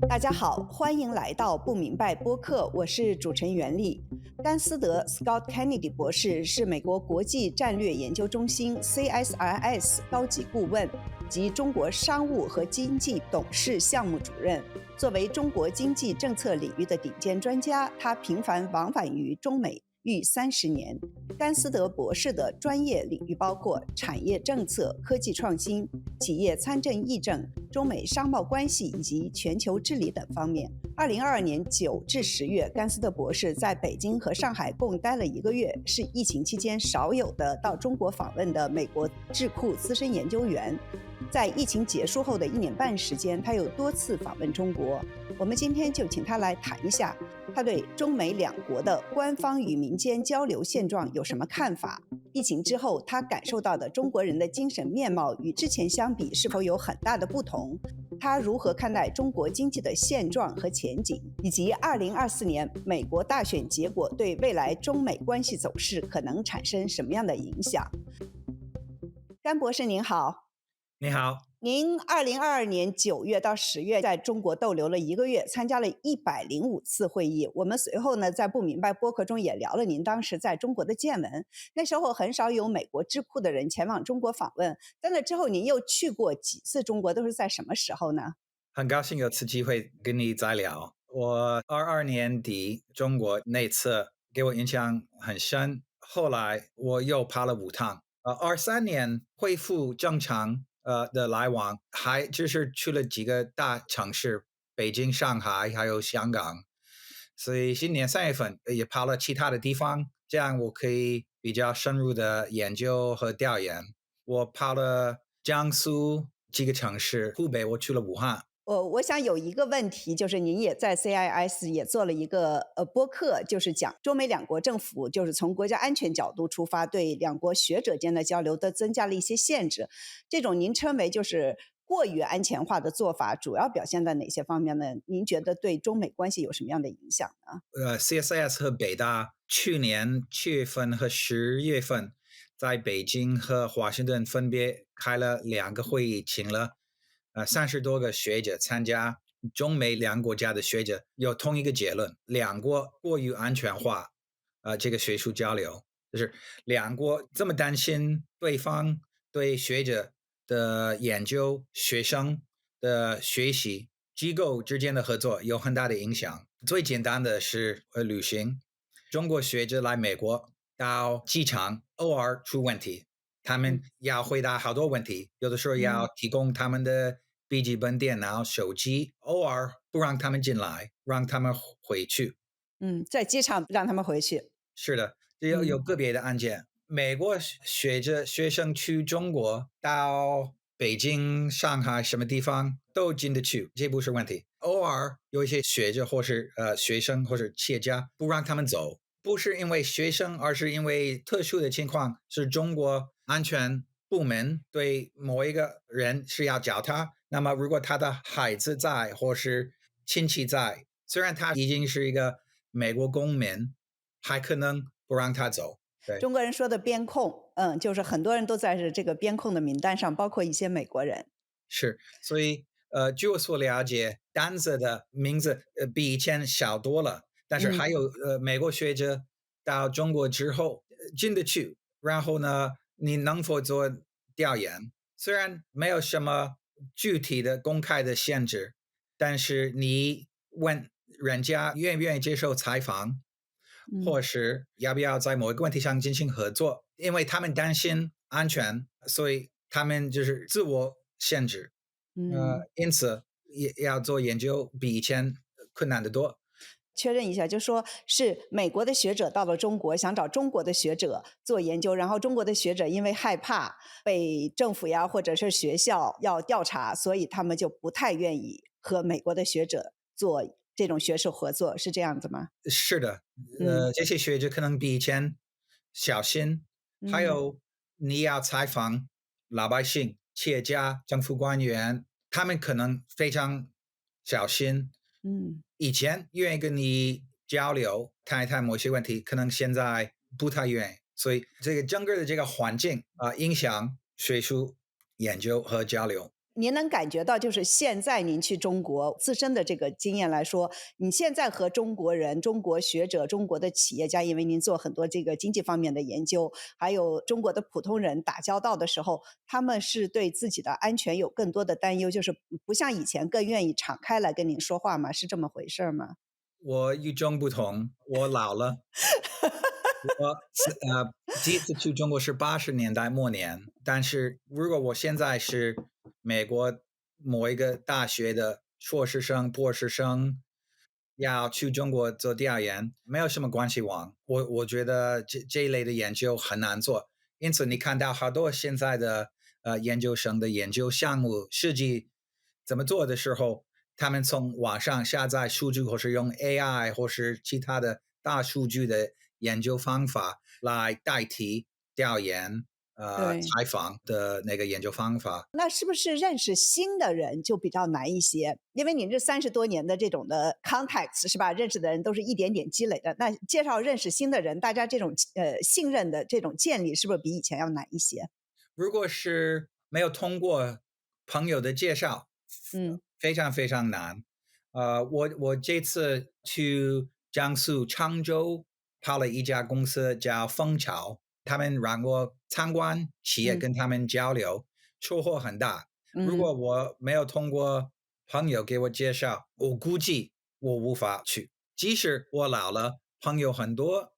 大家好，欢迎来到不明白播客，我是主持人袁丽。甘斯德 Scott Kennedy 博士是美国国际战略研究中心 CSIS 高级顾问及中国商务和经济董事项目主任。作为中国经济政策领域的顶尖专家，他频繁往返于中美逾30年。甘斯德博士的专业领域包括产业政策、科技创新、企业参政议政、中美商贸关系以及全球治理等方面。2022年9至10月，甘斯德博士在北京和上海共待了1个月，是疫情期间少有的到中国访问的美国智库资深研究员。在疫情结束后的1年半时间，他又多次访问中国。我们今天就请他来谈一下，他对中美两国的官方与民间交流现状有什么看法？疫情之后，他感受到的中国人的精神面貌与之前相比是否有很大的不同？他如何看待中国经济的现状和前景？以及2024年美国大选结果对未来中美关系走势可能产生什么样的影响？甘博士您好。你好。您2022年9月到10月在中国逗留了1个月，参加了105次会议。我们随后呢，在不明白播客中也聊了您当时在中国的见闻。那时候很少有美国智库的人前往中国访问，在那之后您又去过几次中国，都是在什么时候呢？很高兴有次机会跟你再聊。我22年底中国那次给我印象很深，后来我又跑了5趟。23年恢复正常的来往，还就是去了几个大城市，北京、上海还有香港。所以今年3月份也跑了其他的地方，这样我可以比较深入的研究和调研。我跑了江苏几个城市，湖北我去了武汉。我想有一个问题，就是您也在 CIS 也做了一个播客，就是讲中美两国政府就是从国家安全角度出发，对两国学者间的交流都增加了一些限制。这种您称为就是过于安全化的做法，主要表现在哪些方面呢？您觉得对中美关系有什么样的影响呢CSIS 和北大去年7月份和10月份在北京和华盛顿分别开了2个会议，请了30多个学者参加。中美两国家的学者有同一个结论，两国过于安全化这个学术交流，就是两国这么担心对方对学者的研究、学生的学习、机构之间的合作有很大的影响。最简单的是旅行，中国学者来美国到机场偶尔出问题，他们要回答好多问题，有的时候要提供他们的笔记本电脑、手机，偶尔不让他们进来，让他们回去。在机场让他们回去。是的，有个别的案件。美国学生去中国到北京、上海什么地方都进得去，这不是问题。偶尔有一些学者或是学生或是企业家不让他们走，不是因为学生，而是因为特殊的情况，是中国安全部门对某一个人是要找他，那么如果他的孩子在或是亲戚在，虽然他已经是一个美国公民，还可能不让他走。对，中国人说的边控，就是很多人都在这个边控的名单上，包括一些美国人。是，所以据我所了解，单子的名字比以前少多了，但是还有美国学者到中国之后进得去，然后呢，你能否做调研？虽然没有什么具体的公开的限制，但是你问人家愿不愿意接受采访，或是要不要在某一个问题上进行合作，因为他们担心安全，所以他们就是自我限制。因此也要做研究比以前困难得多。确认一下，就说是美国的学者到了中国，想找中国的学者做研究，然后中国的学者因为害怕被政府呀或者是学校要调查，所以他们就不太愿意和美国的学者做这种学术合作，是这样子吗？是的，这些学者可能比以前小心，还有你要采访老百姓、企业家、政府官员，他们可能非常小心。以前愿意跟你交流，谈一谈某些问题，可能现在不太愿意。所以这个整个的这个环境影响学术研究和交流。您能感觉到，就是现在您去中国自身的这个经验来说，你现在和中国人、中国学者、中国的企业家，因为您做很多这个经济方面的研究，还有中国的普通人打交道的时候，他们是对自己的安全有更多的担忧，就是不像以前更愿意敞开来跟您说话吗？是这么回事吗？我与众不同，我老了。第一次去中国是80年代末年，但是如果我现在是美国某一个大学的硕士生、博士生，要去中国做调研，没有什么关系网。我觉得这一类的研究很难做，因此你看到好多现在的研究生的研究项目设计怎么做的时候，他们从网上下载数据，或是用 AI 或是其他的大数据的研究方法来代替调研、对。采访的那个研究方法。那是不是认识新的人就比较难一些？因为您这30多年的这种的 contacts 是吧？认识的人都是一点点积累的。那介绍认识新的人，大家这种信任的这种建立，是不是比以前要难一些？如果是没有通过朋友的介绍，嗯非常非常难。我这次去江苏常州跑了一家公司叫蜂巢，他们让我参观企业，嗯跟他们交流，收获很大。如嗯果我没有通过朋友给我介绍，我估计我无法去。即使我老了，朋友很多，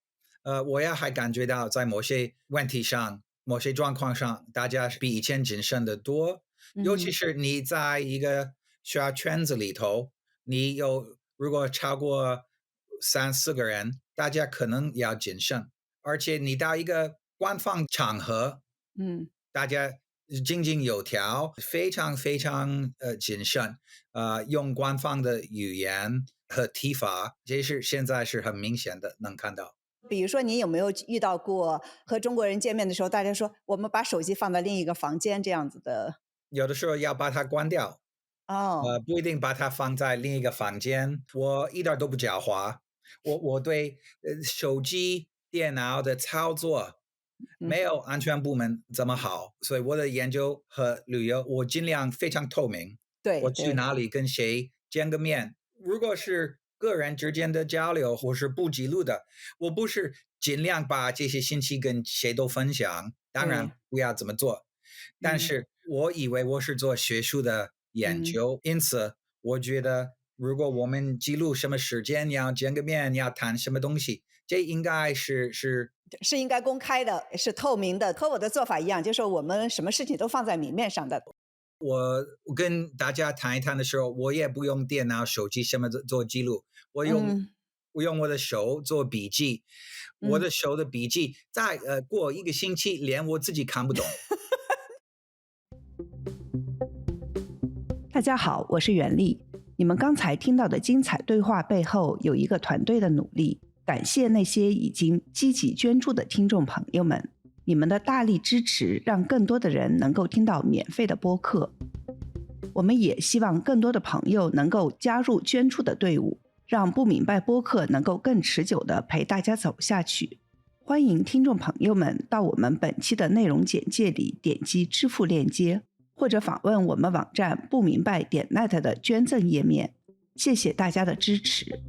我也还感觉到在某些问题上、某些状况上，大家是比以前谨慎的多。尤其嗯是你在一个小圈子里头，你有如果超过3、4个人，大家可能要谨慎。而且你到一个官方场合，嗯。大家井井有条，非常非常谨慎，用官方的语言和提法，这是现在是很明显的，能看到。比如说，您有没有遇到过和中国人见面的时候，大家说我们把手机放在另一个房间这样子的？有的时候要把它关掉，哦。不一定把它放在另一个房间。我一点都不狡猾，我对手机、电脑的操作嗯，没有安全部门这么好，所以我的研究和旅游我尽量非常透明。我去对对。哪里跟谁见个面，如果是个人之间的交流或是不记录的，我不是尽量把这些信息跟谁都分享，当然对。不要这么做。但嗯是我以为我是做学术的研嗯。究，因此我觉得如果我们记录什么时间，要见个面，要谈什么东西，这应该是是应该公开的，是透明的，和我的做法一样，就是我们什么事情都放在明面上的。我跟大家谈一谈的时候，我也不用电脑、手机什么的做记录，我用嗯我用我的手做笔记，我嗯。的手的笔记再过一个星期，连我自己看不懂。大家好，我是袁丽。你们刚才听到的精彩对话背后有一个团队的努力，感谢那些已经积极捐助的听众朋友们，你们的大力支持让更多的人能够听到免费的播客。我们也希望更多的朋友能够加入捐助的队伍，让不明白播客能够更持久地陪大家走下去。欢迎听众朋友们到我们本期的内容简介里点击支付链接，或者访问我们网站不明白.net 的捐赠页面。谢谢大家的支持。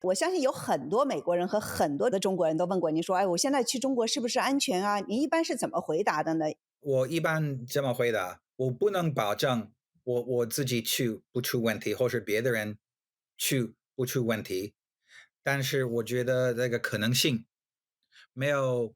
我相信有很多美国人和很多的中国人都问过您说，哎，我现在去中国是不是安全啊？您一般是怎么回答的呢？我一般这么回答，我不能保证我自己去不出问题，或是别的人去不出问题，但是我觉得这个可能性没有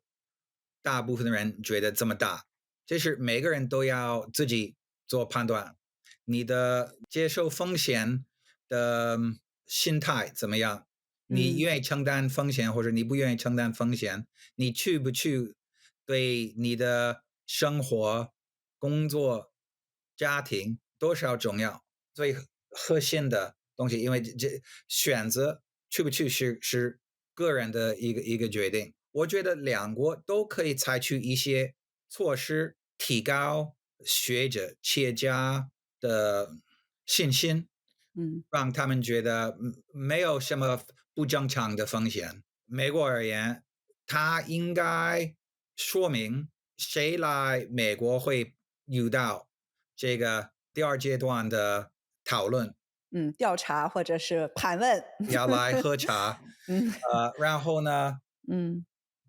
大部分的人觉得这么大，就是每个人都要自己做判断，你的接受风险的心态怎么样？你嗯愿意承担风险，或者你不愿意承担风险？你去不去对你的生活、工作、家庭多少重要？最核心的东西，因为这选择去不去是个人的一个决定。我觉得两国都可以采取一些措施，提高学者、企业家的信心，嗯让他们觉得没有什么不正常的风险。美国而言，他应该说明谁来美国会遇到这个第二阶段的讨论，调查或者是盘问。要来喝茶，嗯然后呢，嗯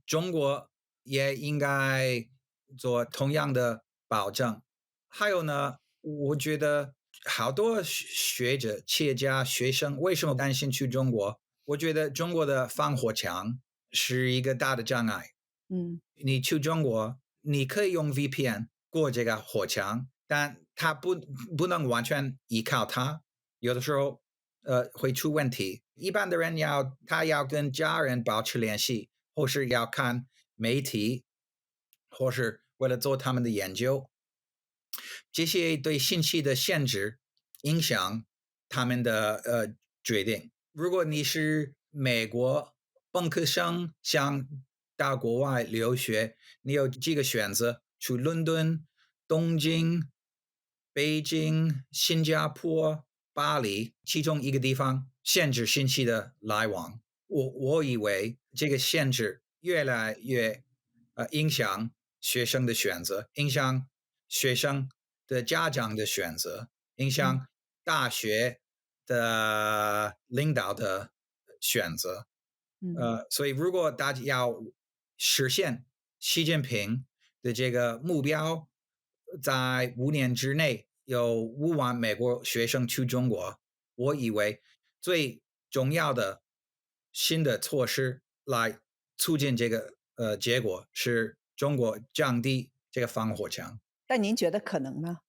中国也应该做同样的保证。还有呢，我觉得好多学者、企业家、学生为什么担心去中国？我觉得中国的防火墙是一个大的障碍。嗯你去中国，你可以用 VPN 过这个火墙，但它不能完全依靠它，有的时候会出问题。一般的人他要跟家人保持联系，或是要看媒体，或是为了做他们的研究，这些对信息的限制影响他们的决定。如果你是美国本科生，想到国外留学，你有几个选择：去伦敦、东京、北京、新加坡、巴黎，其中一个地方限制信息的来往。我以为这个限制越来越影响学生的选择，影响学生的家长的选择，影嗯响大学的领导的选择。嗯所以如果大家要实现习近平的这个目标，在5年之内有5万美国学生去中国，我以为最重要的新的措施来促进这个结果是中国降低这个防火墙。但您觉得可能吗？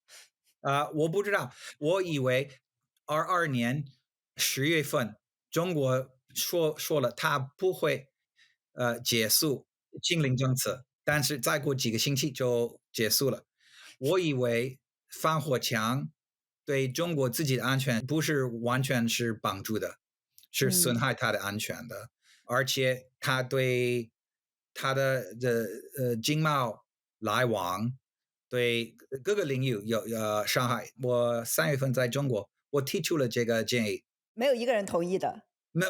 我不知道，我以为22年10月份中国说了，他不会结束禁令政策，但是再过几个星期就结束了。我以为防火墙对中国自己的安全不是完全是帮助的，是损嗯。害它的安全的，而且它对它的经贸来往对各个领域有伤害。我3月份在中国，我提出了这个建议，没有一个人同意的，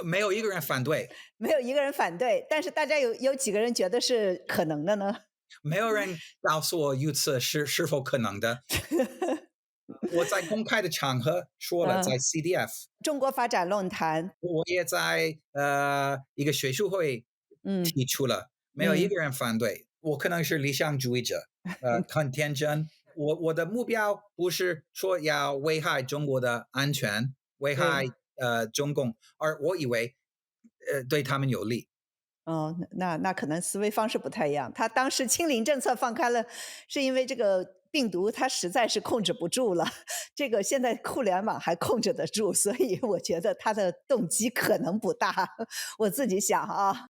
没有一个人反对，没有一个人反对，但是大家有几个人觉得是可能的呢？没有人告诉我预测是否可能的。我在公开的场合说了，在 嗯，CDF，中国发展论坛。我也在一个学术会嗯提出了，没有一嗯个人反对。我可能是理想主义者，很天真。我的目标不是说要危害中国的安全，危害对。中共，而我以为对他们有利。哦，那可能思维方式不太一样。他当时清零政策放开了，是因为这个病毒它实在是控制不住了，这个现在互联网还控制得住，所以我觉得他的动机可能不大，我自己想啊。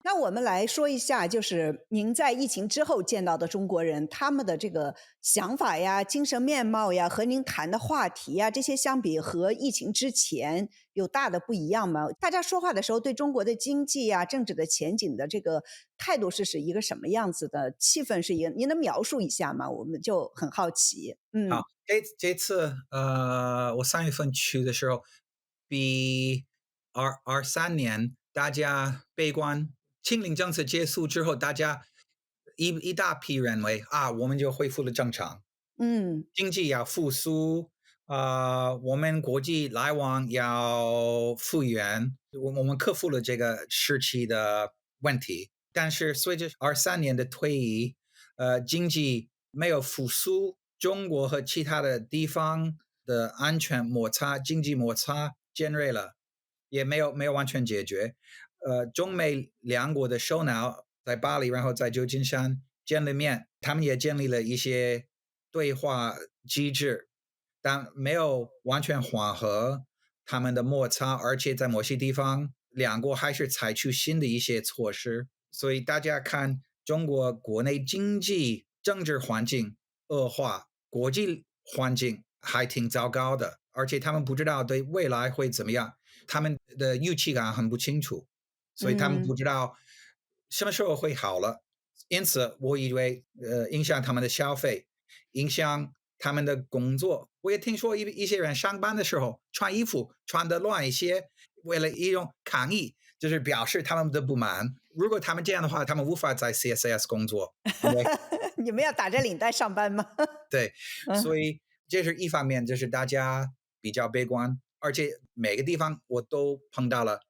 那我们来说一下，就是您在疫情之后见到的中国人，他们的这个想法呀、精神面貌呀，和您谈的话题呀，这些相比和疫情之前有大的不一样吗？大家说话的时候，对中国的经济呀、政治的前景的这个态度是一个什么样子的？气氛是一个，您能描述一下吗？我们就很好奇。好，这次我3月份去的时候，比23年大家悲观，清零政策结束之后，大家一大批认为我们就恢复了正常，嗯，经济要复苏，我们国际来往要复原，我们克服了这个时期的问题。但是随着23年的推移，经济没有复苏，中国和其他的地方的安全摩擦、经济摩擦尖锐了，也没有完全解决。中美两国的首脑在巴黎，然后在旧金山见了面，他们也建立了一些对话机制，但没有完全缓和他们的摩擦，而且在某些地方，两国还是采取新的一些措施。所以大家看中国国内经济、政治环境恶化，国际环境还挺糟糕的，而且他们不知道对未来会怎么样，他们的预期感很不清楚，所以他们嗯，不知道什么时候会好了。因此，我以为影响他们的消费，影响他们的工作。我也听说一些人上班的时候穿衣服穿得乱一些，为了一种抗议，就是表示他们的不满。如果他们这样的话，他们无法在 CSIS 工作，因为你们要打着领带上班吗？对，嗯所以这是一方面，就是大家比较悲观，而且每个地方我都碰到了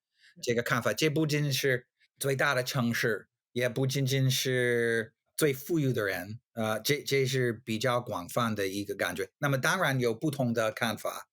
这个看法。这不仅是最大的城市，也不仅仅是最富裕的人，这是比较广泛的一个感觉。那么当然有不同的看法，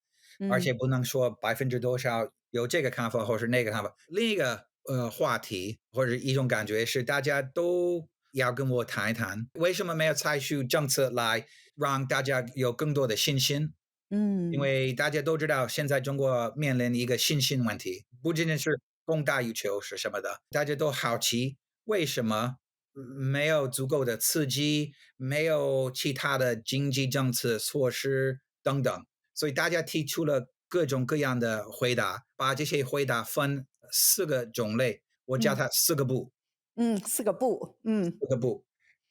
而且嗯不能说多少有这个看法或是那个看法。另一个话题或者一种感觉是，大家都要跟我谈一谈，为什么没有采取政策来让大家有更多的信心？因嗯为大家都知道，现在中国面临一个信心问题，不仅仅是供大于求是什么的，大家都好奇为什么没有足够的刺激，没有其他的经济政策措施等等，所以大家提出了各种各样的回答，把这些回答分4个种类，我叫嗯它4个不。嗯，四个不，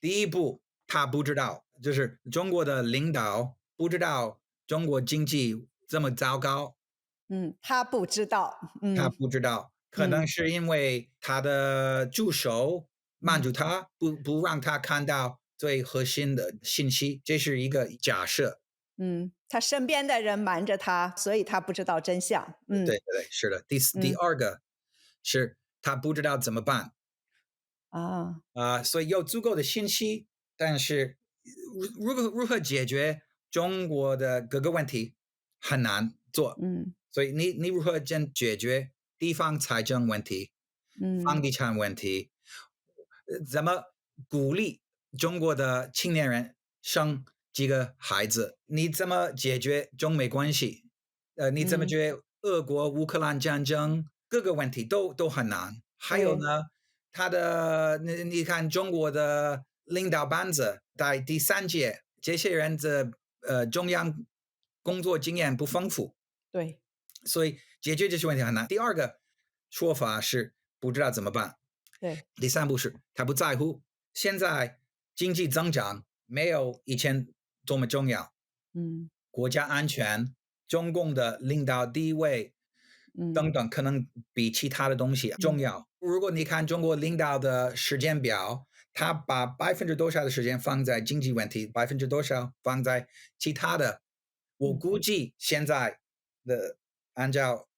第一步，他不知道，就是中国的领导不知道中国经济这么糟糕，他不知道，他不知道，可能嗯是因为他的助手瞒嗯住他，不让他看到最核心的信息，这是一个假设。他身边的人瞒着他，所以他不知道真相。对对对，是的。第嗯二个是他不知道怎么办，啊，所以有足够的信息，但是如何解决中国的各个问题很难做，嗯所以你如何解决地方财政问题、房嗯地产问题，怎么鼓励中国的青年人生几个孩子？你怎么解决中美关系？你怎么嗯，解决俄国乌克兰战争？各个问题都很难。还有对，呢，你看中国的领导班子在第三届，这些人的中央工作经验不丰富，对，所以解决这些问题很难。第二个说法是不知道怎么办，对，第三步是他不在乎。现在经济增长没有以前多么重要，嗯国家安全、中共的领导地位嗯等等，可能比其他的东西重嗯要。如果你看中国领导的时间表，他把多少的时间放在经济问题，多少放在其他的，我嗯，估计现在的按照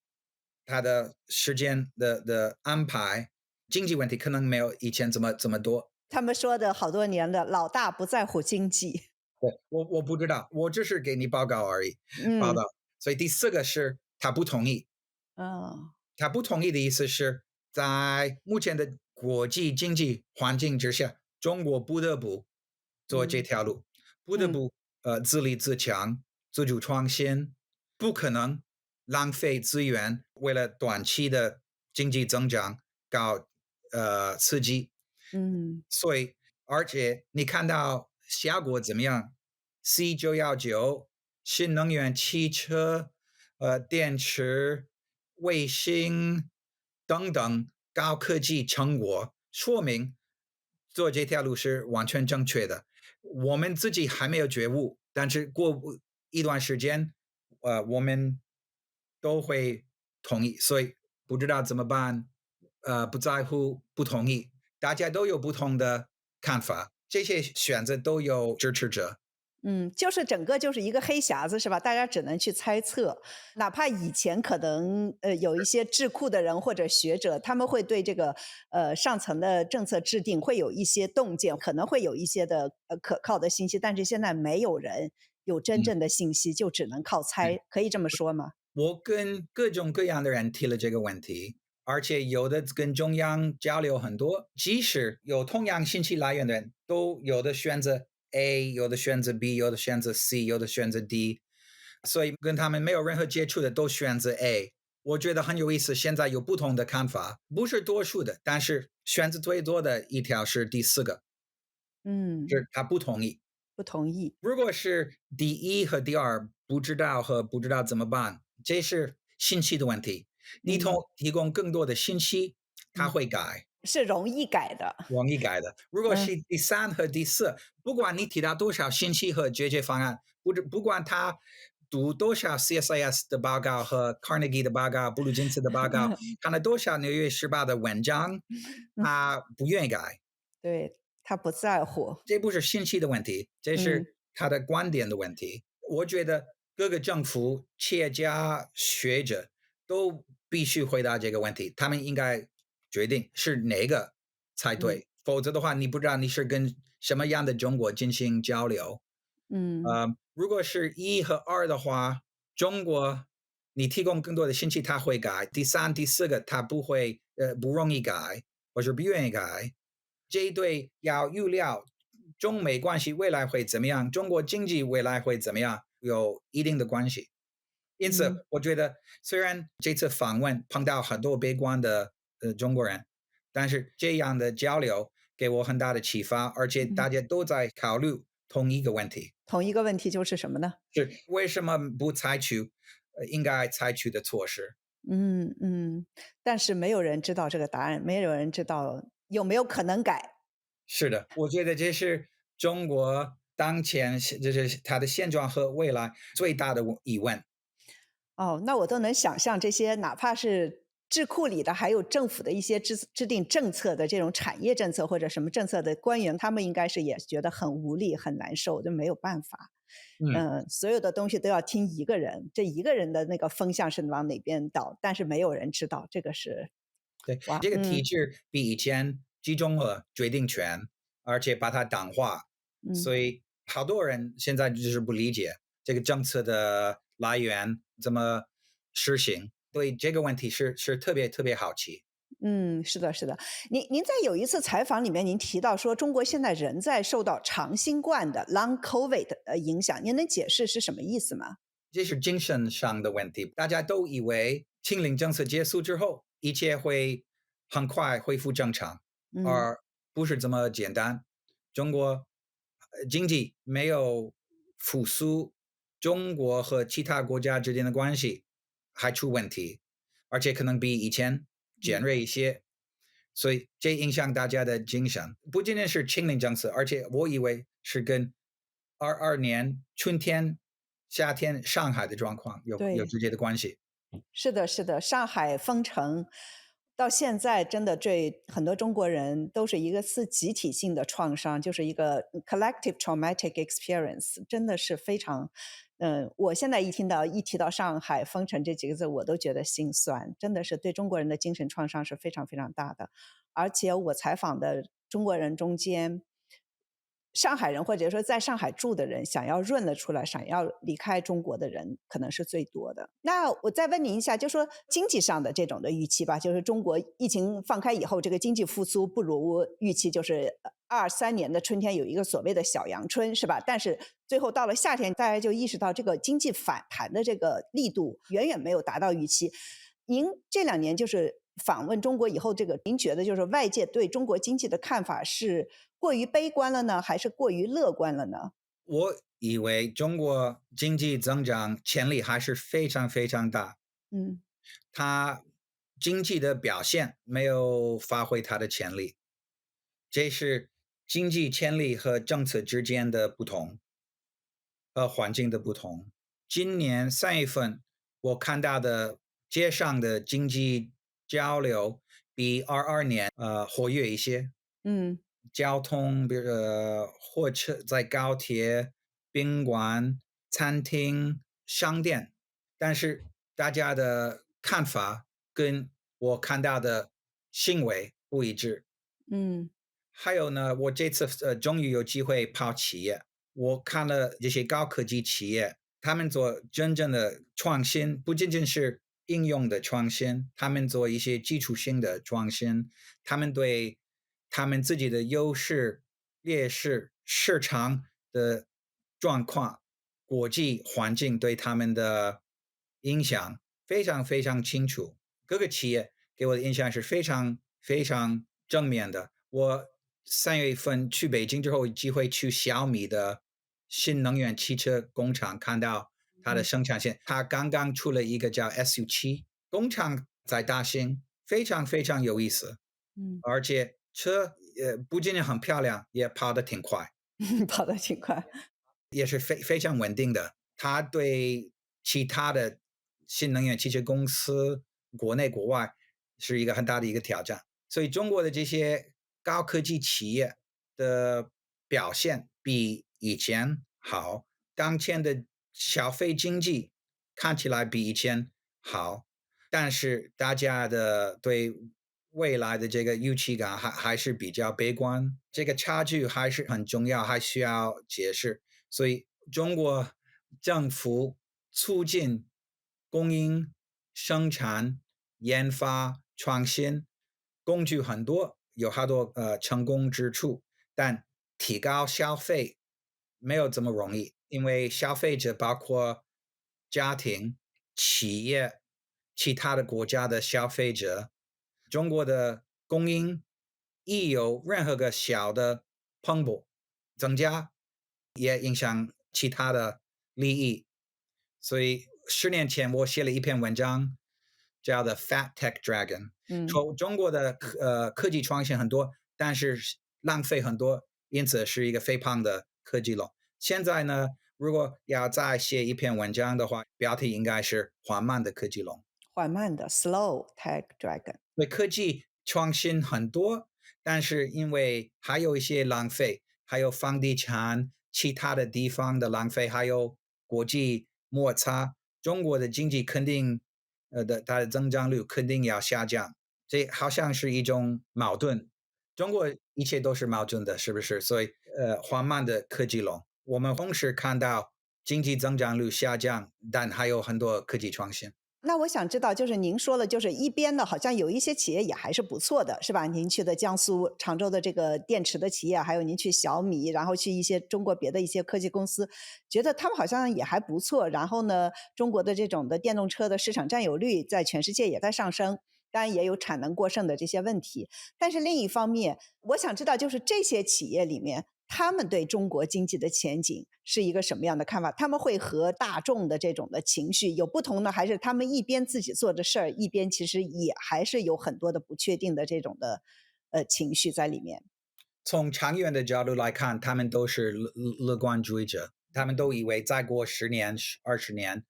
他的时间的安排，经济问题可能没有以前这么多。他们说的好多年了，老大不在乎经济。对，我不知道，我只是给你报告而已，报嗯道。所以第四个是他不同意，啊他不同意的意思是在目前的国际经济环境之下，中国不得不做这嗯条路，不得嗯不自立自强、自主创新，不可能浪费资源，为了短期的经济增长搞刺激。嗯所以，而且你看到效果怎么样？C919新能源汽车、电池、卫星等等高科技成果，说明做这条路是完全正确的。我们自己还没有觉悟，但是过一段时间，我们都会同意。所以不知道怎么办，不在乎，不同意。大家都有不同的看法，这些选择都有支持者。就是整个就是一个黑匣子是吧？大家只能去猜测，哪怕以前可能有一些智库的人或者学者，他们会对这个上层的政策制定会有一些洞见，可能会有一些的可靠的信息，但是现在没有人有真嗯，正的信息，就只能靠对，猜，可以这么说吗？我跟各种各样的人提了这个问题，而且有的跟中央交流很多，即使有同样信息来源的人，都有的选择 A，有的选择 B，有的选择 C，有的选择 D，所以跟他们没有任何接触的都选择 A。我觉得很有意思，现在有不同的看法，不是多数的，但是选择最多的一条是第四个，嗯，是他不同意。不同意。如果是第一和第二不知道和不知道怎么办，这是信息的问题。你嗯提供更多的信息，他嗯，会改，是容易改的。容易改的。如果嗯是第三和第四，不管你提到多少信息和解决方案，不管他读多少 CSIS 的报告和 Carnegie 的报告、布鲁金斯的报告，看了多少《纽约时报》的文章，他不愿意改。对，他不在乎。这不是信息的问题，这是他的观点的问题。我觉得各个政府、企业家、学者都必须回答这个问题，他们应该决定是哪个才对，否则的话，你不知道你是跟什么样的中国进行交流。如果是1和2的话，中国你提供更多的信息，他会改；第3、第4个他不容易改，或是不愿意改。这一对要预料中美关系未来会怎么样，中国经济未来会怎么样，有一定的关系。因此，我觉得虽然这次访问碰到很多悲观的中国人，但是这样的交流给我很大的启发，而且大家都在考虑同一个问题。同一个问题就是什么呢？是为什么不采取应该采取的措施？但是没有人知道这个答案，没有人知道有没有可能改。是的，我觉得这是中国当前就是它的现状和未来最大的疑问。那我都能想象这些，哪怕是智库里的，还有政府的一些制定政策的这种产业政策或者什么政策的官员，他们应该是也觉得很无力、很难受，就没有办法。所有的东西都要听一个人，这一个人的那个风向是往哪边倒，但是没有人知道，这个是对，这个体制比以前集中了决定权，而且把它党化，所以好多人现在就是不理解这个政策的来源怎么实行，对这个问题是特别特别好奇。是的，是的。您在有一次采访里面，您提到说，中国现在仍在受到长新冠的 Long COVID 的影响，您能解释是什么意思吗？这是精神上的问题，大家都以为清零政策结束之后，一切会很快恢复正常，而不是这么简单。中国经济没有复苏，中国和其他国家之间的关系还出问题，而且可能比以前尖锐一些，所以这影响大家的精神。不仅仅是清零政策，而且我以为是跟22年春天、夏天上海的状况有直接的关系。是的，是的，上海封城到现在，真的对很多中国人都是一个集体性的创伤，就是一个 collective traumatic experience，真的是非常。我现在一提到上海封城这几个字，我都觉得心酸，真的是对中国人的精神创伤是非常非常大的。而且我采访的中国人中间，上海人或者说在上海住的人，想要润了出来，想要离开中国的人，可能是最多的。那我再问您一下，就说经济上的这种的预期吧，就是中国疫情放开以后，这个经济复苏不如预期，就是23年的春天有一个所谓的小阳春，是吧？但是最后到了夏天，大家就意识到这个经济反弹的这个力度远远没有达到预期。您这2年就是访问中国以后，您觉得就是外界对中国经济的看法是过于悲观了呢，还是过于乐观了呢？我以为中国经济增长潜力还是非常非常大。它经济的表现没有发挥它的潜力，这是经济潜力和政策之间的不同，和环境的不同。今年3月份我看到的街上的经济交流比22年活跃一些。交通，比如火车在高铁、宾馆、餐厅、商店，但是大家的看法跟我看到的行为不一致。还有呢，我这次终于有机会跑企业，我看了这些高科技企业，他们做真正的创新，不仅仅是应用的创新，他们做一些基础性的创新，他们对他们自己的优势、劣势、市场的状况、国际环境对他们的影响非常非常清楚。各个企业给我的印象是非常非常正面的。我3月份去北京之后，有机会去小米的新能源汽车工厂，看到它的生产线。它刚刚出了一个叫 SU7 工厂，在大兴，非常非常有意思。而且车不仅仅很漂亮，也跑得挺快，跑得挺快。也是非常稳定的。它对其他的新能源汽车公司国内国外是一个很大的一个挑战。所以中国的这些高科技企业的表现比以前好，当前的消费经济看起来比以前好，但是大家的对未来的这个预期感还是比较悲观，这个差距还是很重要，还需要解释。所以中国政府促进供应、生产、研发、创新工具很多，有很多成功之处，但提高消费没有这么容易，因为消费者包括家庭、企业、其他的国家的消费者，中国的供应一有任何个小的蓬勃增加，也影响其他的利益。所以10年前我写了一篇文章，叫的 Fat Tech Dragon，嗯。说中国的科技创新很多，但是浪费很多，因此是一个肥胖的科技龙。现在呢，如果要再写一篇文章的话，标题应该是缓慢的科技龙。缓慢的 slow tech dragon。对，科技创新很多，但是因为还有一些浪费，还有房地产其他的地方的浪费，还有国际摩擦，中国的经济肯定它的增长率肯定要下降，这好像是一种矛盾。中国一切都是矛盾的，是不是？所以缓慢的科技龙，我们同时看到经济增长率下降，但还有很多科技创新。那我想知道，就是您说了，就是一边呢，好像有一些企业也还是不错的，是吧？您去的江苏常州的这个电池的企业，还有您去小米，然后去一些中国别的一些科技公司，觉得他们好像也还不错。然后呢，中国的这种的电动车的市场占有率在全世界也在上升，当然也有产能过剩的这些问题。但是另一方面，我想知道，就是这些企业里面，他们对中国经济的前景是一个什么样的看法？他们会和大众的这种的情绪有不同呢，还是他们一边自己做着事儿，一边其实也还是有很多的不确定的这种的情绪在里面？从长远的角度来看，他们都是乐观主义者，他们都以为再过10年、20年，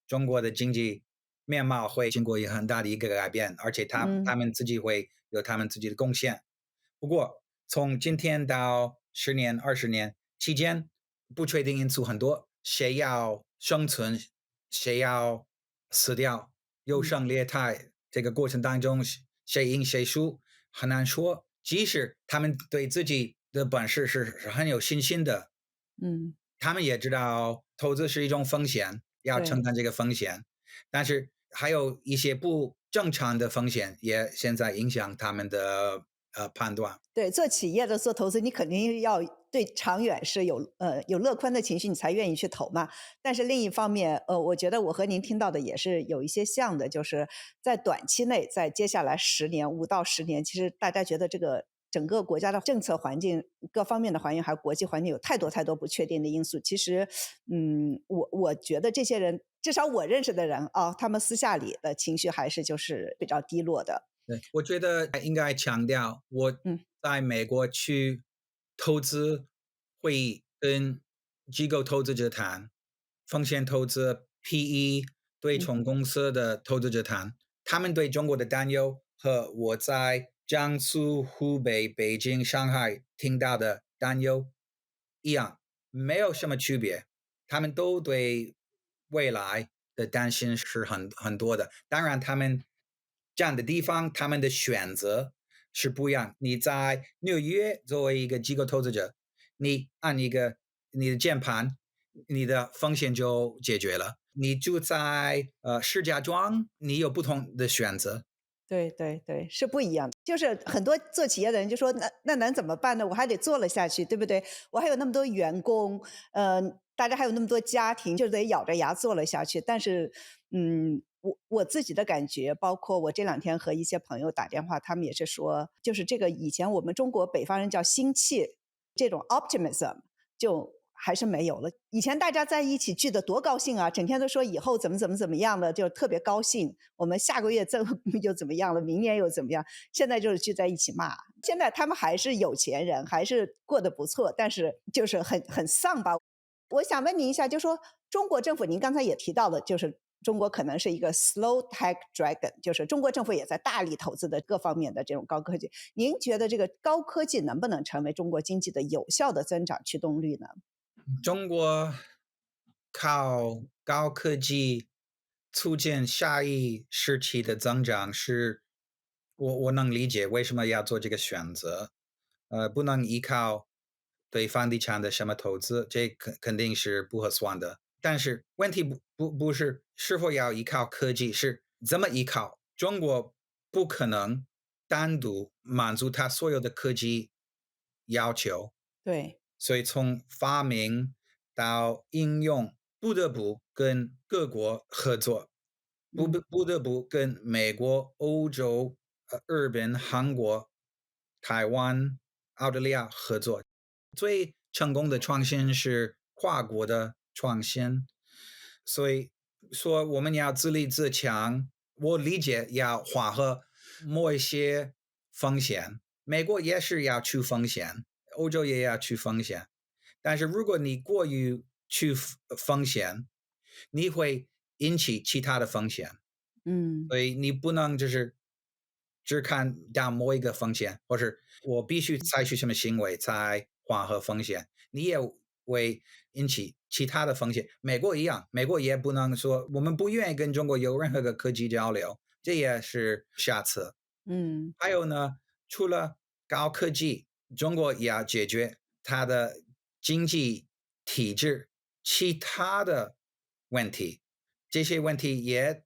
中国的经济面貌会经过很大的一个改变，而且他们自己会有他们自己的贡献。不过，从今天到10年、20年期间，不确定因素很多，谁要生存，谁要死掉，优胜劣汰，这个过程当中谁赢谁输很难说。即使他们对自己的本事是很有信心的，嗯，他们也知道投资是一种风险，要承对。担这个风险，但是还有一些不正常的风险也现在影响他们的判断。对，做企业的、做投资，你肯定要对长远是有乐观的情绪，你才愿意去投嘛。但是另一方面，我觉得我和您听到的也是有一些像的，就是在短期内，在接下来10年、5到10年，其实大家觉得这个整个国家的政策环境、各方面的环境，还有国际环境有太多太多不确定的因素。其实，我觉得这些人，至少我认识的人啊，他们私下里的情绪还是就是比较低落的。对，我觉得应该强调，我嗯在美国去投资会议跟机构投资者谈，风险投资 PE 对嗯。冲公司的投资者谈，他们对中国的担忧和我在江苏、湖北、北京、上海听到的担忧一样，没有什么区别。他们都对未来的担心是很多的。当然，他们站的地方，他们的选择是不一样。你在纽约作为一个机构投资者，你按一个你的键盘，你的风险就解决了。你住在石家庄，你有不同的选择。对对对，是不一样的。就是很多做企业的人就说：“那能怎么办呢？我还得做了下去，对不对？我还有那么多员工，大家还有那么多家庭，就得咬着牙做了下去。”但是，我自己的感觉，包括我这2天和一些朋友打电话，他们也是说，就是这个以前我们中国北方人叫心气，这种 optimism 就还是没有了。以前大家在一起聚得多高兴啊，整天都说以后怎么样的，就特别高兴。我们下个月又怎么样了，明年又怎么样？现在就是聚在一起骂。现在他们还是有钱人，还是过得不错，但是就是很丧吧。我想问您一下，就说中国政府，您刚才也提到了，就是中国可能是一个 slow tech dragon，就是中国政府也在大力投资的各方面的这种高科技。您觉得这个高科技能不能成为中国经济的有效的增长驱动力呢？中国靠高科技促进下一时期的增长是，我能理解为什么要做这个选择，不能依靠对房地产的什么投资，这肯定是不合算的。但是问题不是是否要依靠科技，是怎么依靠。中国不可能单独满足它所有的科技要求，对，所以从发明到应用，不得不跟各国合作，嗯不得不跟美国、欧洲、日本、韩国、台湾、澳大利亚合作。最成功的创新是跨国的创新，所以说我们要自立自强。我理解要缓和某一些风险，美国也是要去风险，欧洲也要去风险。但是如果你过于去风险，你会引起其他的风险。嗯所以你不能就是只看到某一个风险，或是我必须采取什么行为才缓和风险，你也会引起其他的风险。美国一样，美国也不能说我们不愿意跟中国有任何的科技交流，这也是下策。嗯还有呢，除了高科技，中国也要解决它的经济体制其他的问题，这些问题也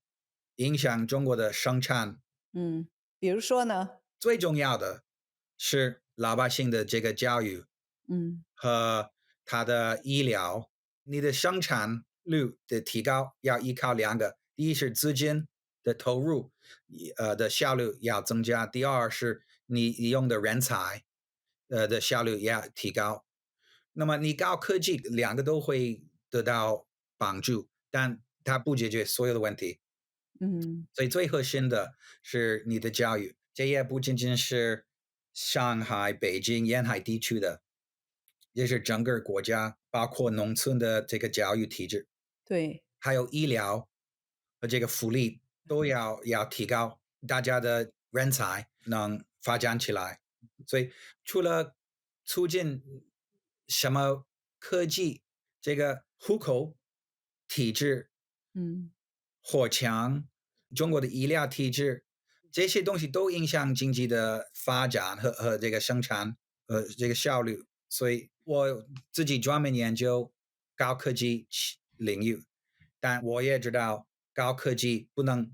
影响中国的生产。嗯，比如说呢？最重要的是老百姓的这个教育嗯和他的医疗，你的生产率的提高要依靠两个，第一是资金的投入，的效率要增加，第二是你用的人才，的效率也要提高。那么你高科技两个都会得到帮助，但它不解决所有的问题。嗯所以最核心的是你的教育，这也不仅仅是上海、北京沿海地区的，也是整个国家，包括农村的这个教育体制，对，还有医疗和这个福利都要提高，大家的人才能发展起来。所以除了促进什么科技，这个户口体制嗯火墙，中国的医疗体制，这些东西都影响经济的发展和这个生产这个效率。所以我自己专门研究高科技领域，但我也知道高科技不能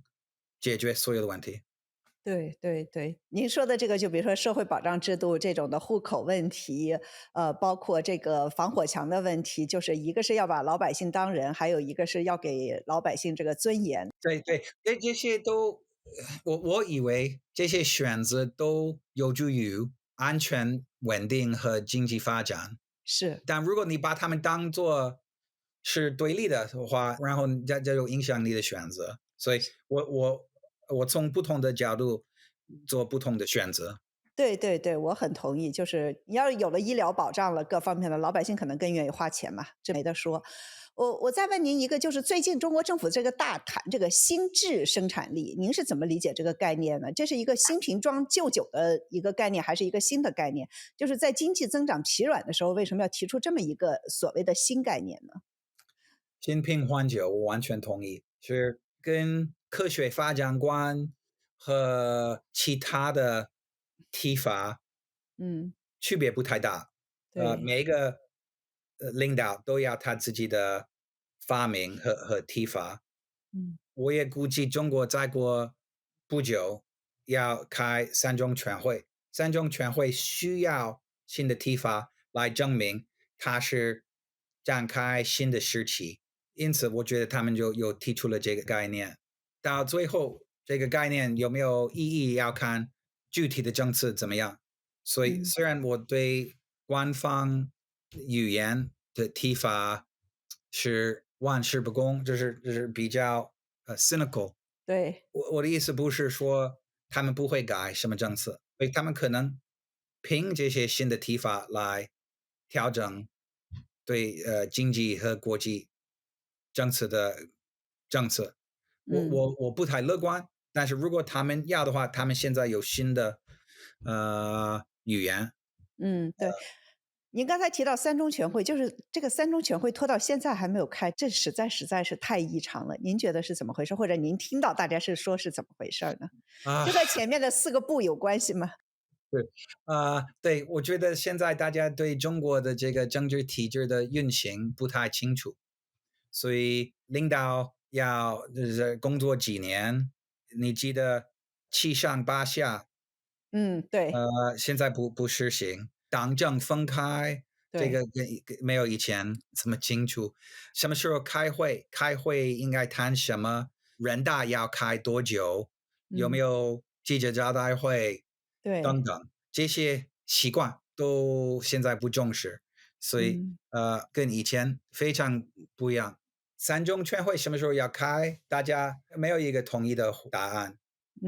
解决所有的问题。对对对，您说的这个就比如说社会保障制度这种的户口问题，包括这个防火墙的问题，就是一个是要把老百姓当人，还有一个是要给老百姓这个尊严。对对，这些都，我以为这些选择都有助于安全、稳定和经济发展。是，但如果你把他们当做是对立的话，然后这就影响你的选择。所以我从不同的角度做不同的选择。对对对，我很同意。就是你要是有了医疗保障了，各方面的老百姓可能更愿意花钱嘛，这没得说。我再问您一个，就是最近中国政府这个大谈这个新质生产力，您是怎么理解这个概念呢？这是一个新瓶装旧酒的一个概念，还是一个新的概念？就是在经济增长疲软的时候，为什么要提出这么一个所谓的新概念呢？新品换酒，我完全同意，是跟科学发展观和其他的提法嗯，区别不太大。对，每一个领导都要他自己的发明和提法。嗯我也估计中国再过不久要开三中全会，三中全会需要新的提法来证明它是展开新的时期。因此，我觉得他们就又提出了这个概念。到最后，这个概念有没有意义，要看具体的政策怎么样。所以，嗯，虽然我对官方语言的提法是玩世不恭，就是比较cynical。对，我的意思不是说他们不会改什么政策，所以他们可能凭这些新的提法来调整对经济和国际政策的政策。嗯我不太乐观，但是如果他们要的话，他们现在有新的语言。嗯，对。您刚才提到三中全会，就是这个三中全会拖到现在还没有开，这实在是太异常了。您觉得是怎么回事？或者您听到大家是说是怎么回事儿呢？啊，就和前面的4个不有关系吗？对，对，我觉得现在大家对中国的这个政治体制的运行不太清楚，所以领导要就是工作几年，你记得七上八下，嗯，对现在不实行，党政分开，这个对，跟没有以前这么清楚。什么时候开会？开会应该谈什么？人大要开多久？有没嗯有记者招待会？等对，等，这些习惯都现在不重视，所以嗯跟以前非常不一样。三中全会什么时候要开？大家没有一个统一的答案，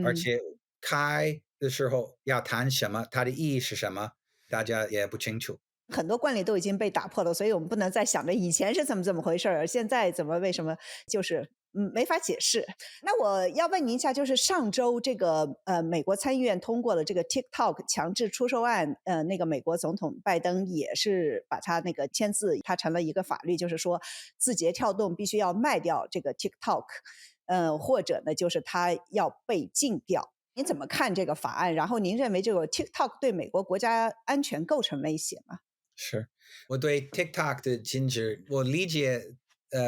而嗯。且开的时候要谈什么，它的意义是什么，大家也不清楚。很多惯例都已经被打破了，所以我们不能再想着以前是怎么回事儿，现在为什么就是没法解释。那我要问您一下，就是上周这个美国参议院通过了这个 TikTok 强制出售案，那个美国总统拜登也是把他那个签字，它成了一个法律，就是说字节跳动必须要卖掉这个 TikTok，或者呢就是它要被禁掉。您怎么看这个法案？然后您认为这个 TikTok 对美国国家安全构成威胁吗？是我对 TikTok 的禁止，我理解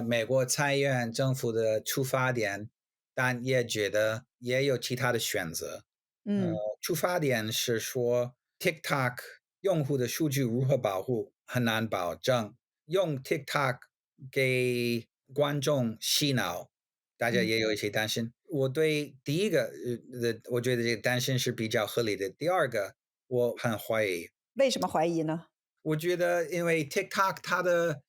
美国参议院政府的出发点，但也觉得也有其他的选择。嗯出发点是说 TikTok 用户的数据如何保护很难保证，用 TikTok 给观众洗脑，大家嗯，也有一些担心。我对第一个我觉得这个担心是比较合理的。第二个，我很怀疑，为什么怀疑呢？我觉得因为 TikTok 它的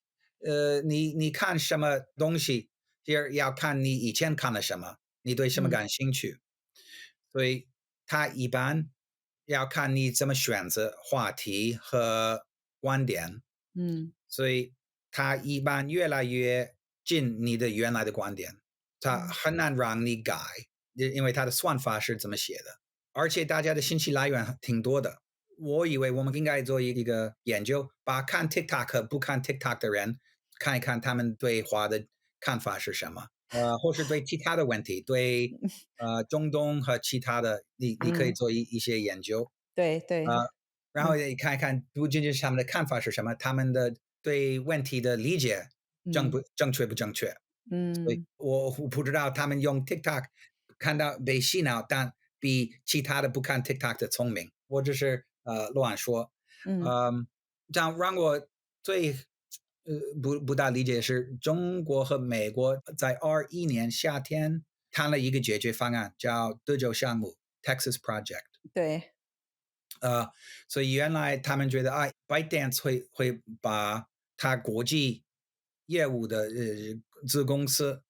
你看什么东西，就是要看你以前看了什么，你对什么嗯感兴趣，所以它一般要看你怎么选择话题和观点，嗯所以它一般越来越近你的原来的观点，它嗯很难让你改，因为它的算法是这么写的，而且大家的信息来源挺多的。我以为我们应该做一个研究，把看 TikTok 和不看 TikTok 的人看一看他们对华的看法是什么，或是对其他的问题，对中东和其他的，你可以嗯，做一些研究，对对，呃，然后嗯也看一看不仅仅是他们的看法是什么，他们的对问题的理解嗯正确不正确。所以嗯我不知道他们用 TikTok 看到被洗脑，但比其他的不看 TikTok 的聪明。我只是乱说，嗯嗯，这样让我最不大理解是中国和美国在21年夏天谈了一个解决方案，叫德州项目 （Texas Project）。对，所以原来他们觉得，ByteDance 会把它国际业务的子公司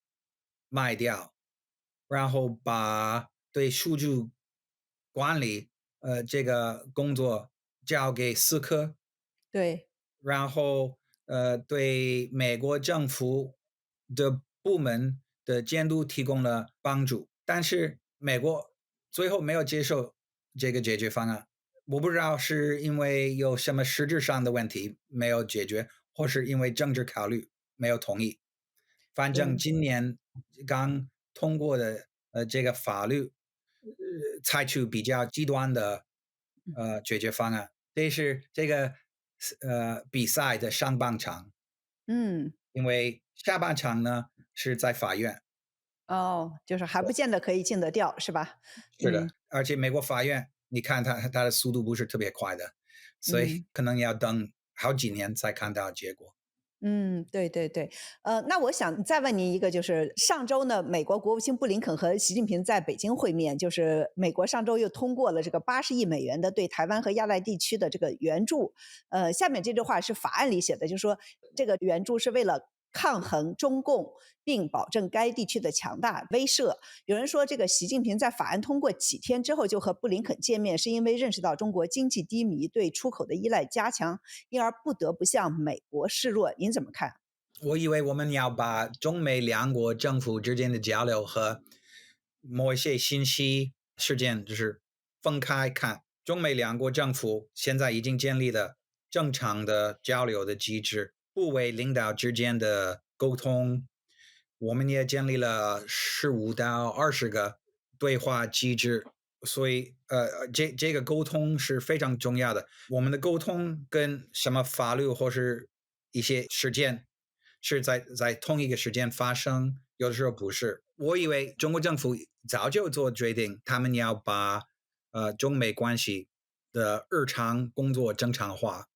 卖掉，然后把对数据管理这个工作交给思科，对，然后对美国政府的部门的监督提供了帮助，但是美国最后没有接受这个解决方案。我不知道是因为有什么实质上的问题没有解决，或是因为政治考虑没有同意。反正对，今年刚通过的这个法律，采取比较极端的解决方案。这是这个比赛的上半场，嗯，因为下半场呢是在法院。哦，就是还不见得可以禁得掉，是吧？是的，嗯而且美国法院，你看它的速度不是特别快的，所以嗯。可能要等好几年才看到结果。嗯，对对对，那我想再问您一个，就是上周呢，美国国务卿布林肯和习近平在北京会面，就是美国上周又通过了这个80亿美元的对台湾和亚太地区的这个援助，下面这句话是法案里写的，就是说这个援助是为了抗衡中共，并保证该地区的强大威慑。有人说，这个习近平在法案通过几天之后就和布林肯见面，是因为认识到中国经济低迷，对出口的依赖加强，因而不得不向美国示弱。您怎么看？我以为我们要把中美两国政府之间的交流和某一些信息事件就是分开看。中美两国政府现在已经建立了正常的交流的机制，部委领导之间的沟通，我们也建立了15到20个对话机制。所以，这个沟通是非常重要的。我们的沟通跟什么法律或是一些事件是在同一个时间发生，有的时候不是。我以为中国政府早就做决定，他们要把中美关系的日常工作正常化，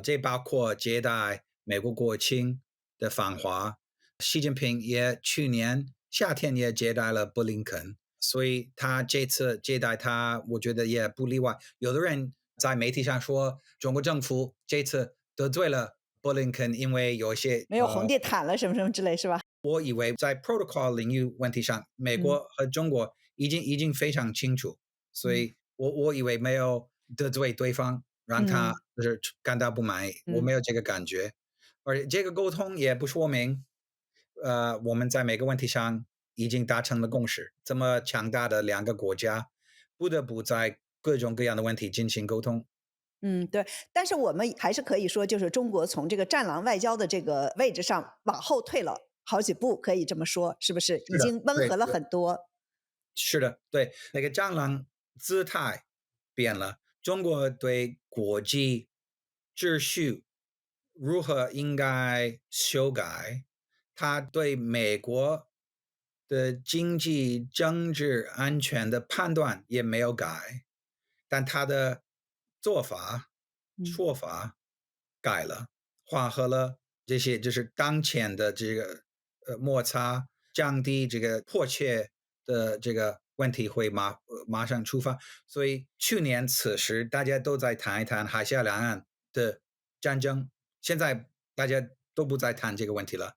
这包括接待美国国庆的访华。习近平也去年夏天也接待了布林肯，所以他这次接待他，我觉得也不例外。有的人在媒体上说，中国政府这次得罪了布林肯，因为有一些没有红地毯了什么什么之类，是吧？我以为在 protocol 领域问题上，美国和中国已经非常清楚，所以我以为没有得罪对方，让他就是感到不满意，我没有这个感觉，而且这个沟通也不说明，我们在每个问题上已经达成了共识。这么强大的两个国家，不得不在各种各样的问题进行沟通。对，但是我们还是可以说，就是中国从这个战狼外交的这个位置上往后退了好几步，可以这么说，是不是？已是的，经温和了对。很多。是的，对，那个战狼姿态变了，中国对国际秩序如何应该修改，他对美国的经济、政治、安全的判断也没有改，但他的做法、嗯，说法改了，缓和了这些就是当前的这个摩擦，降低这个迫切的这个问题会马上出发。所以去年此时大家都在谈一谈海峡两岸的战争，现在大家都不再谈这个问题了，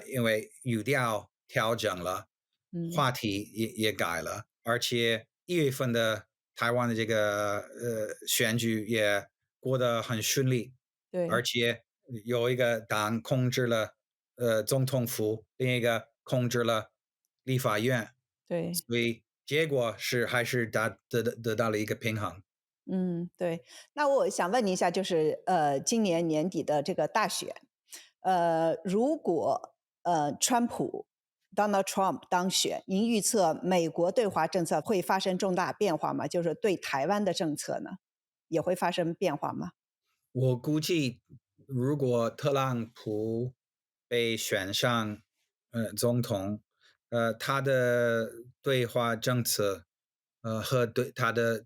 因为语调调整了，嗯，话题也改了，而且1月份的台湾的这个选举也过得很顺利，而对且有一个党控制了总统府，另一个控制了立法院，对。所以结果是还是得到了一个平衡。对。那我想问您一下，就是今年年底的这个大选，如果川普 Donald Trump 当选，您预测美国对华政策会发生重大变化吗？就是对台湾的政策呢，也会发生变化吗？我估计，如果特朗普被选上总统，他的对华政策，和对他的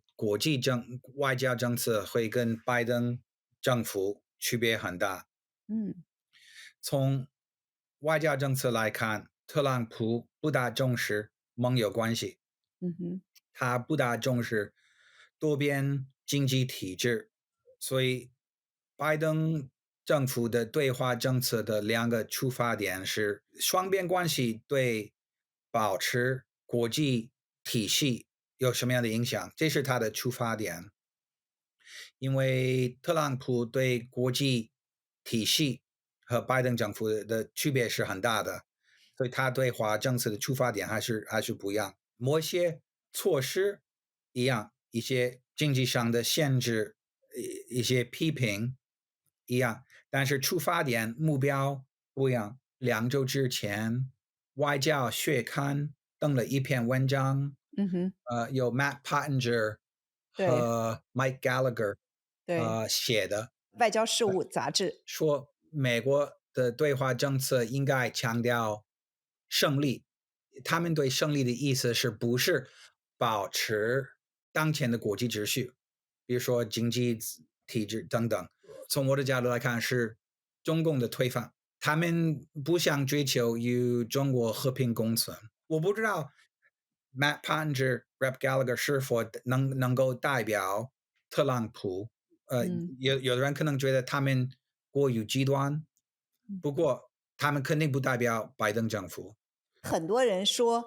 外交政策会跟拜登政府区别很大。嗯从外交政策来看，特朗普不大重视盟友关系，嗯哼他不大重视多边经济体制，所以拜登政府的对华政策的两个出发点是双边关系对保持国际体系有什么样的影响，这是他的出发点。因为特朗普对国际体系和拜登政府的区别是很大的，所以他对华政策的出发点还是不一样。某些措施一样，一些经济上的限制，一些批评一样，但是出发点目标不一样。2周之前，外交月刊登了一篇文章，嗯哼，有 Matt Pottinger 对和 Mike Gallagher 对，写的，外交事务杂志，说美国的对华政策应该强调胜利。他们对胜利的意思是不是保持当前的国际秩序，比如说经济体制等等。从我的角度来看，是中共的推翻。他们不想追求与中国和平共存。我不知道 Matt Pottinger、Rep Gallagher 是否能够代表特朗普。嗯。有的人可能觉得他们过于极端，不过他们肯定不代表拜登政府。很多人说，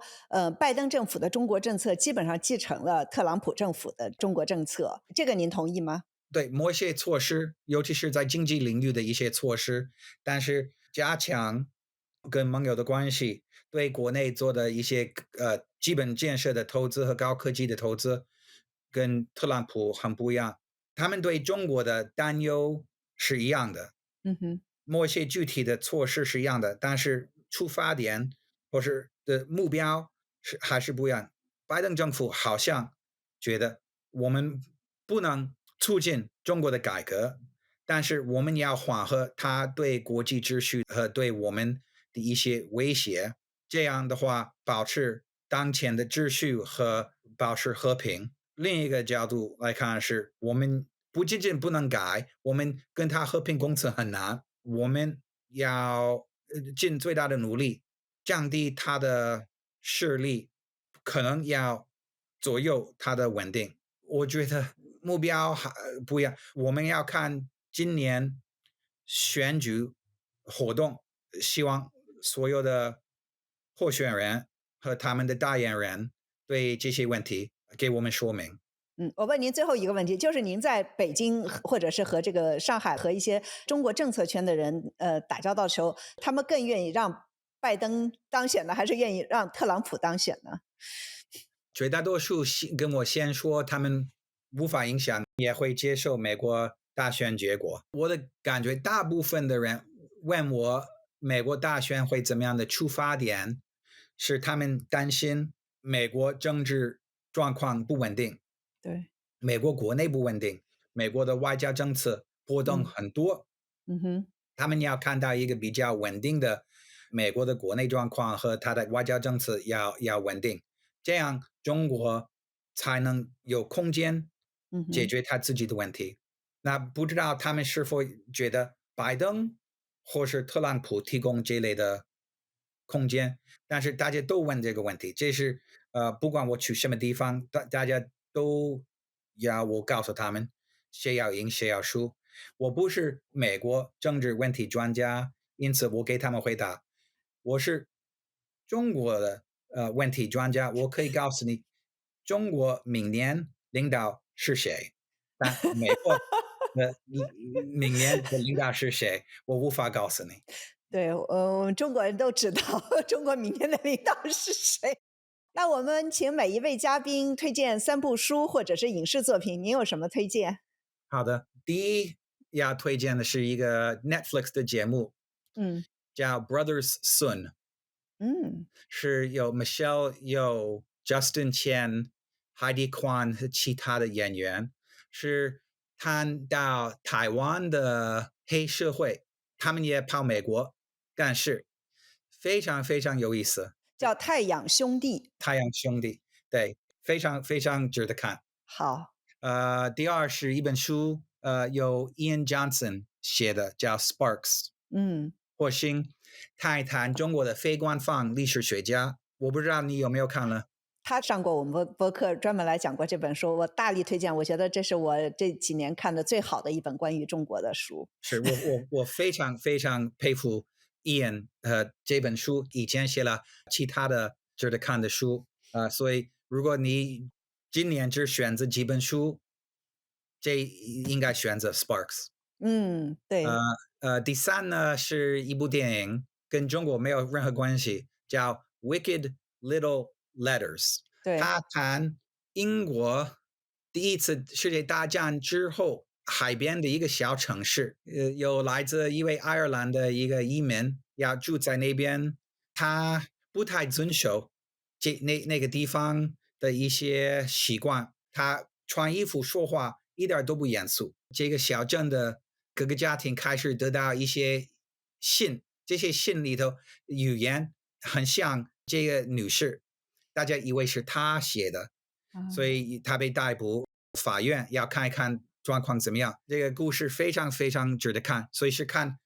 拜登政府的中国政策基本上继承了特朗普政府的中国政策，这个您同意吗？对某些措施，尤其是在经济领域的一些措施，但是加强跟盟友的关系，对国内做的一些基本建设的投资和高科技的投资，跟特朗普很不一样。他们对中国的担忧是一样的，嗯哼，某些具体的措施是一样的，但是出发点或是的目标还是不一样。拜登政府好像觉得我们不能促进中国的改革，但是我们要缓和它对国际秩序和对我们的一些威胁，这样的话保持当前的秩序和保持和平。另一个角度来看是，我们不仅仅不能改，我们跟它和平共存很难，我们要尽最大的努力降低它的势力，可能要左右它的稳定。我觉得目标还不一样，我们要看今年选举活动，希望所有的候选人和他们的代言人对这些问题给我们说明。我问您最后一个问题，就是您在北京或者是和这个上海和一些中国政策圈的人打交道的时候，他们更愿意让拜登当选呢，还是愿意让特朗普当选呢？绝大多数跟我先说他们无法影响，也会接受美国大选结果。我的感觉，大部分的人问我美国大选会怎么样的出发点，是他们担心美国政治状况不稳定，对，美国国内不稳定，美国的外交政策波动很多，嗯哼，他们要看到一个比较稳定的美国的国内状况和他的外交政策要稳定，这样中国才能有空间解决他自己的问题。那不知道他们是否觉得拜登或是特朗普提供这类的空间，但是大家都问这个问题，这是不管我去什么地方，大家都要我告诉他们谁要赢谁要输。我不是美国政治问题专家，因此我给他们回答。我是中国的问题专家，我可以告诉你，中国明年领导是谁，但美国的明年的领导是谁，我无法告诉你。对，中国人都知道中国明年的领导是谁。那我们请每一位嘉宾推荐3部书或者是影视作品，您有什么推荐？好的，第一要推荐的是一个 Netflix 的节目，叫 Brothers Sun，是有 Michelle 有 Justin Chen、Heidi Kwan 和其他的演员，是谈到台湾的黑社会，他们也跑美国，但是非常非常有意思。叫《太阳兄弟》。太阳兄弟，对，非常非常值得看。好，第二是一本书，由 Ian Johnson 写的，叫 Sparks，火星，谈中国的非官方历史学家。我不知道你有没有看了？他上过我们播客，专门来讲过这本书，我大力推荐。我觉得这是我这几年看的最好的一本关于中国的书。是我非常非常佩服 Ian，这本书以前写了其他的值得看的书，所以如果你今年只选择几本书，这应该选择 Sparks。对。第三呢是一部电影，跟中国没有任何关系，叫 Wicked Little Letters。对，他谈英国第一次世界大战之后海边的一个小城市，有来自一位爱尔兰的一个移民要住在那边，他不太遵守那个地方的一些习惯，他穿衣服说话一点都不严肃。这个小镇的各个家庭开始得到一些信，这些信里头语言很像这个女士，大家以为是她写的，所以她被逮捕，法院要看一看状况怎么样。这个故事非常非常值得看，所以是看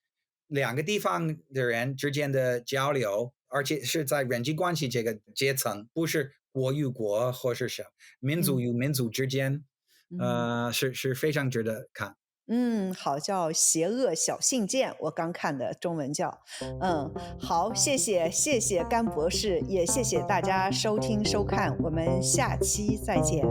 两个地方的人之间的交流，而且是在人际关系这个阶层，不是国与国或是什么民族与民族之间，是非常值得看。好，叫《邪恶小信件》，我刚看的，中文叫。好，谢谢甘博士，也谢谢大家收听收看，我们下期再见。